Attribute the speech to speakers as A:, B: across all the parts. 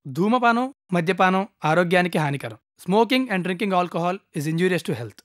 A: ధూమపానం, మద్యపానం ఆరోగ్యానికి హానికరం. Smoking and drinking alcohol is injurious to health.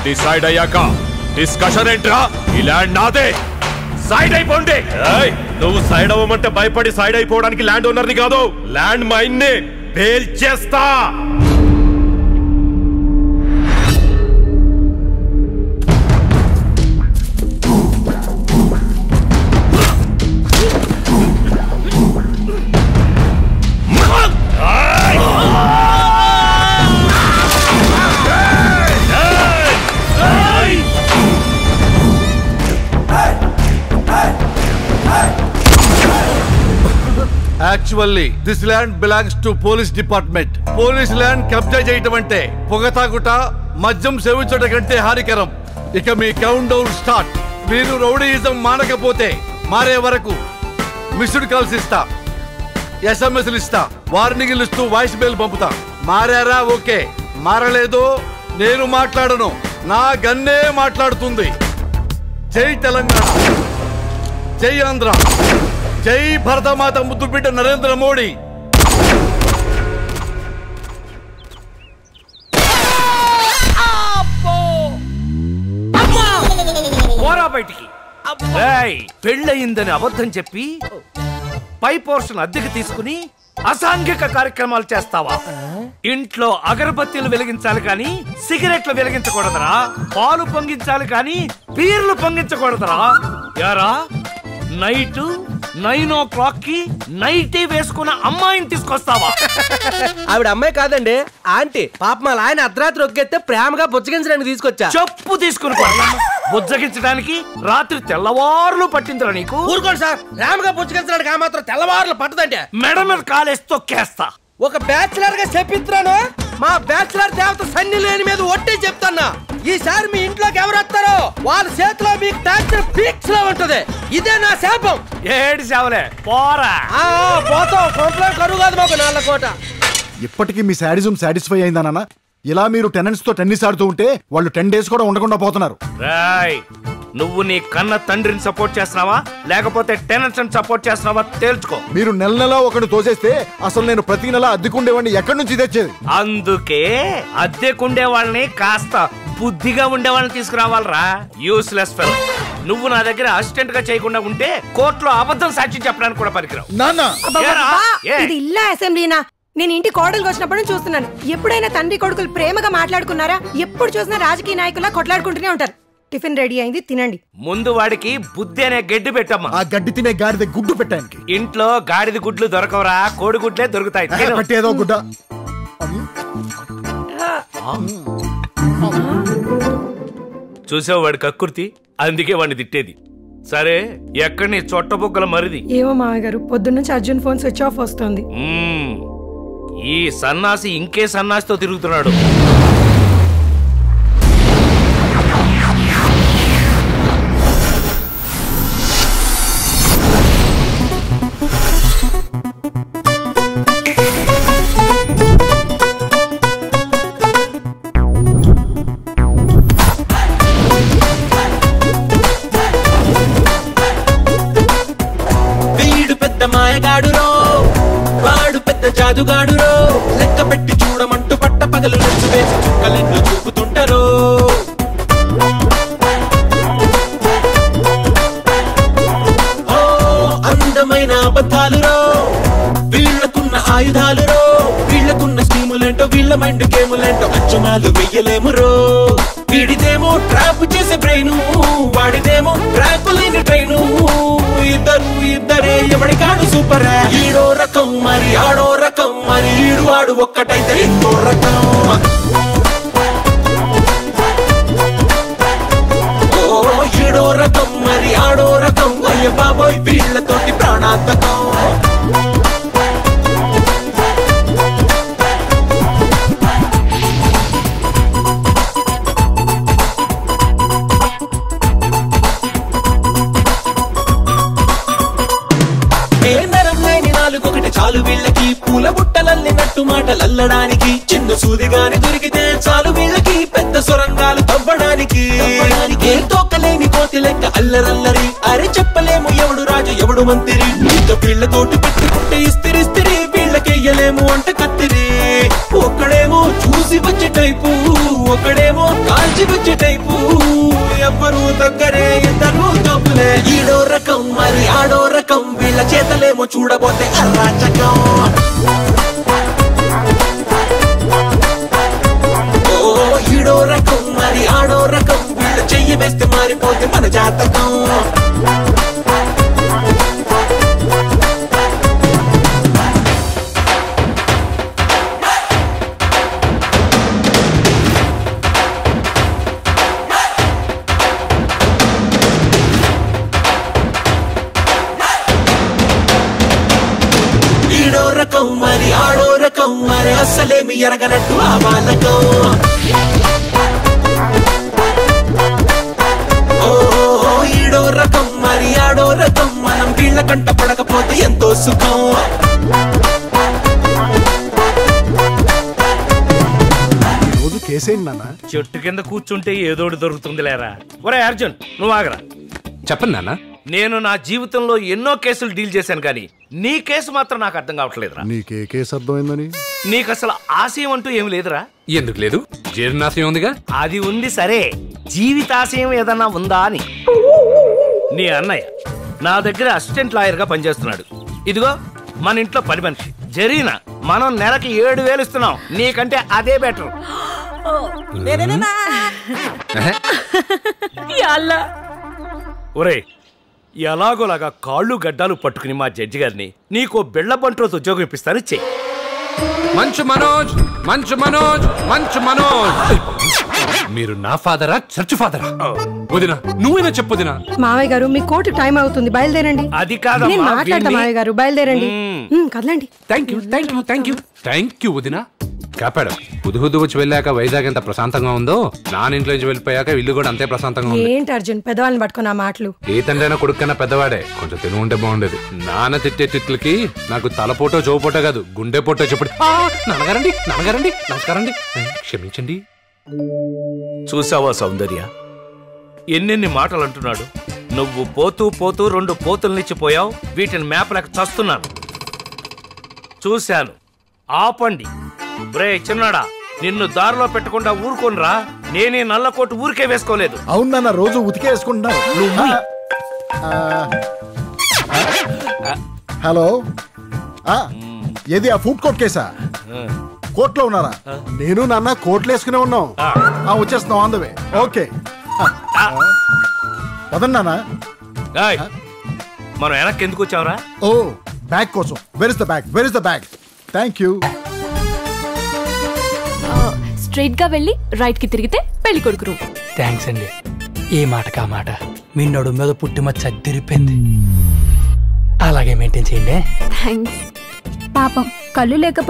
B: Decide అయ్యాక డిస్కషన్ ఏంట్రా? ఈ ల్యాండ్ నాదే, సైడ్ అయిపోండి. నువ్వు సైడ్ అవ్వమంటే భయపడి సైడ్ అయిపోవడానికి ల్యాండ్ ఓనర్ని కాదు, ల్యాండ్ మైన్ ని బేల్ చేస్తా.
C: Actually, this land belongs to police department. Police land కబ్జా చేయటం అంటే పొగ తాగుట, మద్యం సేవించడం కంటే హానికరం. ఇక మీ కౌంట్ డౌన్ స్టార్ట్. మీరు రౌడీయిజం మానకపోతే మారే వరకు మిస్డ్ కాల్స్ ఇస్తా, ఎస్ఎంఎస్లు ఇస్తా, వార్నింగ్లు ఇస్తూ వాయిస్ మెయిల్ పంపుతా. మారారా ఓకే, మారలేదు నేను మాట్లాడను, నా గన్నే మాట్లాడుతుంది. జై తెలంగాణ, జై ఆంధ్ర, జై భరతమాత ముద్దు బిడ్డ నరేంద్ర మోడీ.
D: బయటికి పెళ్ళయిందని అబద్ధం చెప్పి పై పోర్షన్ అద్దెకి తీసుకుని అసాంఘిక కార్యక్రమాలు చేస్తావా? ఇంట్లో అగరబత్తీలు వెలిగించాలి కానీ సిగరెట్లు వెలిగించకూడదురా. పాలు పొంగించాలి కానీ బీర్లు పొంగించకూడదురా. యారా నైట్ 9 నైటీ వేసుకున్న అమ్మాయిని తీసుకొస్తావా?
E: ఆవిడ అమ్మాయి కాదండి, ఆంటీ. పాప మా ఆయన అర్ధరాత్రి ఒక్కెత్తే ప్రేమగా బుచ్చగించడానికి తీసుకొచ్చా.
D: చెప్పు తీసుకుని బుజ్జగించడానికి రాత్రి తెల్లవారులు పట్టిందిరా నీకు?
E: ఊరుకోండి సార్, ప్రేమగా బుచ్చగించడానికి ఆ మాత్రం తెల్లవారులు పట్టదంటే
D: మెడ మీద కాలేసి తొక్కేస్తా.
E: ఒక బ్యాచులర్ గా చెప్పిస్తున్నాను, మా బ్యాచులర్ దేవత సన్ని లేని మీద ఒట్టి చెప్తాన్నా. ఈసారి మీ ఇంట్లోకి ఎవరు వస్తారో వాళ్ళ చేతిలో మీకు టార్చర్ ఫిక్స్ లో ఉంటది. ఇదే నా శాపం.
D: ఏడు సేవలే పోరా.
E: పోతాం, కొంపలో కరువు కాదు మాకు 4 కోట.
F: ఇప్పటికీ మీ శాడిజం సాటిస్ఫై అయిందా నాన్న? ఇలా మీరు టెనెంట్స్ తో టెన్నిస్ ఆడుతూ ఉంటే వాళ్ళు 10 days కూడా ఉండకుండా పోతున్నారు.
D: రాయ్, నువ్వు నీ కన్న తండ్రిని సపోర్ట్ చేస్తున్నావా లేకపోతే టెనెంట్స్ సపోర్ట్ చేస్తున్నావా తేల్చుకో.
F: మీరు నెల ఒకటి తోసేస్తే అసలు నేను ప్రతి నెల అద్దెకుండేవాడిని ఎక్కడి నుంచి తెచ్చేది?
D: అందుకే అద్దెకుండే వాళ్ళని కాస్త బుద్ధిగా ఉండే వాళ్ళని తీసుకురావాలరా. Useless fellow. నువ్వు నా దగ్గర అసిస్టెంట్ గా చేయకుండా ఉంటే కోర్టులో అబద్ధం సాక్షి చెప్పడానికి కూడా పనికిరావు.
G: ఇది ఇల్లా అసెంబ్లీనా? నేను ఇంటి కోడలు వచ్చినప్పుడు చూస్తున్నాను. ఎప్పుడైనా తండ్రి కొడుకులు ప్రేమగా మాట్లాడుకున్నారా? ఎప్పుడు చూసినా రాజకీయ నాయకులా కొట్లాడుకుంటూనే ఉంటారు. టిఫిన్ రెడీ అయింది, తినండి.
D: ముందు వాడికి బుద్ధి అనే గడ్డి పెట్టమ్మా.
F: ఆ గడ్డి తినే గాడిద గుడ్డు పెట్టడానికి.
D: ఇంట్లో గాడిద గుడ్లు దొరకవరా, కోడి గుడ్లే దొరుకుతాయి.
F: పట్టేదో గుడ్డ.
D: చూసావు వాడి కక్కుర్తి, అందుకే వాడిని తిట్టేది. సరే, ఎక్కడి నీ చొట్టబుగ్గల మరిది?
G: ఏమో మామయ్య గారు, పొద్దున్నుంచి అర్జున్ ఫోన్ స్విచ్ ఆఫ్ వస్తుంది.
D: ఈ సన్నాసి ఇంకే సన్నాసితో తిరుగుతున్నాడు.
H: మాయగాడురో, వాడు పెద్ద జాదుగాడురో. లెక్క పెట్టి చూడమంటూ పట్ట పగలు నచ్చు వేసి చుక్కలెన్ను చూపుతుంటారో. అందమైన అబద్ధాలురో, వీళ్ళకున్న ఆయుధాలురో. వీళ్ళకున్న స్కీములేంటో, వీళ్ళ మైండ్ గేములేంటో అచ్చమాలు వెయ్యలేమురో. వీడిదేమో ట్రాప్ చేసే బ్రెయిను, వాడిదేమో ట్రాక్ లేని ట్రైను. ఇద్దరే ఎవడికాడు సూపర్. ఈడో రకం మరి ఆడో రకం, మరి ఈడు ఆడు ఒక్కటైతే ఇంకో రకం. ఈడో రకం మరి ఆడో రకం, అయ్య బాబోయ్ వీళ్ళతోటి ప్రాణాంతకం. చాలు వీళ్ళకి పూల బుట్టలల్లినట్టు మాటలల్లడానికి. చిన్న సూదిగాని దొరికితే చాలు వీళ్ళకి పెద్ద సొరంగాలు తవ్వడానికి. ఏ తోకలేని కోతి లెక్క అల్లరల్లరి, అరే చెప్పలేము ఎవడు రాజు ఎవడు మంత్రి. ఇంత వీళ్ళతోటి పెట్టుకుంటే ఇస్తిరిస్తిరి, వీళ్ళకెయ్యలేము అంట కత్తిరి. ఒక్కడేమో చూసి వచ్చే టైపు, ఒకడేమో కాల్చి వచ్చే టైపు. ఎవ్వరు దగ్గరే ఇద్దరు తప్పులే. ఈడో రకం మరి ఆడో రకం, వీళ్ళ చేతలేమో చూడబోతే అరాచకం. ఈడో రకం మరి ఆడో రకం, వీళ్ళ చెయ్యి వేస్తే మారిపోతే మన జాతకం. మరి ఆడో రకం, మరి అస్సలేమి ఎరగనట్టు ఆ బాలకం. ఈడో రకం మరి ఆడో రకం, మనం వీళ్ళ కంట పడకపోతే ఎంతో సుఖం.
F: రోజు కేసేంటి నాన్న?
D: చెట్టు కింద కూర్చుంటే ఏదోటి దొరుకుతుంది లేరా. ఒరే అర్జున్, నువ్వు ఆగరా.
B: చెప్పండి నాన్న.
D: నేను నా జీవితంలో ఎన్నో కేసులు డీల్ చేశాను, కానీ నీ కేసు మాత్రం నాకు అర్థం కావట్లేదురా.
F: నీకే కేసు అర్థమైందని?
D: నీకు అసలు ఆశయం అంటూ ఏమి లేదురా.
B: ఎందుకు లేదు? జీర్ణాశయం ఉందిగా.
D: అది ఉంది సరే, జీవితాశయం ఏదన్నా ఉందా అని. నీ అన్నయ్య నా దగ్గర అసిస్టెంట్ లాయర్ గా పనిచేస్తున్నాడు. ఇదిగో మన ఇంట్లో పని మనిషి జరీనా, మనం నెలకి 7,000 ఇస్తున్నాం. నీకంటే అదే బెటర్. ఒరే, ఎలాగోలాగా కాళ్ళు గడ్డాలు పట్టుకుని మా జడ్జి గారిని నీకో బిళ్ళ బంట్రోతో ఉద్యోగం ఇప్పిస్తాను చెయ్యి.
I: మంచు మనోజ్, మంచు మనోజ్, మంచు మనోజ్. మీరు నా ఫాదరా, చర్చ్ ఫాదరా? వదినా, నువ్వేనా చెప్పు వదినా.
G: మావయ్య గారు మీ కోర్టు టైం అవుతుంది, బయలుదేరండి.
D: అది కాదమ్మా,
G: నేను మాట్లాడతా మావయ్య గారు, బయలుదేరండి. కదలండి.
I: Thank you, thank you, thank you, thank you వదినా. కాపాడు. హుదుహుదు వచ్చి వెళ్ళాక వైజాగ్ ఎంత ప్రశాంతంగా ఉందో, నాన్న ఇంట్లో నుంచి వెళ్ళిపోయాక ఇల్లు కూడా అంతే ప్రశాంతంగా ఉంది.
G: ఏంటి అర్జున్ పెద్దవాళ్ళని పట్టుకున్న మాటలు?
I: ఏ తండ్రైనా కొడుకన్నా పెద్దవాడే, కొంచెం తెలివి ఉంటే బాగుండేది. నాన్న తిట్టే తిట్లకి నాకు తలపోటో జోపోటో కాదు, గుండె పోటో చెప్పడు. నాన్నగారండి, నాన్నగారండి, నమస్కారండి, క్షమించండి.
D: చూసావా సౌందర్య, ఎన్నెన్ని మాటలు అంటున్నాడు. నువ్వు పోతూ పోతూ 2 పోతుల్నిచ్చిపోయావు. వీటిని మేపలేక చస్తున్నాను. చూశాను. ఆపండి. బ్రే చిన్నాడా, నిన్ను దారిలో పెట్టకుండా ఊరుకోనరా. నేనే నల్లకోటు ఊరికే వేసుకోలేదు.
F: అవునన్న, రోజు ఉతికే వేసుకుంటున్నాను. హలో, ఏది ఆ ఫుడ్ కోర్ట్ కేసా? కోర్టులో ఉన్నారా? నేను నాన్న కోర్టులో వేసుకునే ఉన్నాం. వచ్చేస్తున్నాం, ఆన్ ద వే. ఓకే, పదన్నా.
D: మనం వెనక్కి ఎందుకు వచ్చావురా?
F: ఓ, బ్యాగ్ కోసం. Where is the bag? Where is the bag? Thank you.
J: Straight గా వెళ్ళి రైట్ కి తిరిగితే పెళ్లి కొడుకు రూమ్.
A: థ్యాంక్స్ అండి. ఏ మాట కా మాట మీ నడు మీద పుట్టి మచ్చ తిరిపోయింది. అలాగే మెయింటైన్ చేయండి.
J: థ్యాంక్స్. పాపం కళ్ళు లేకపోయినా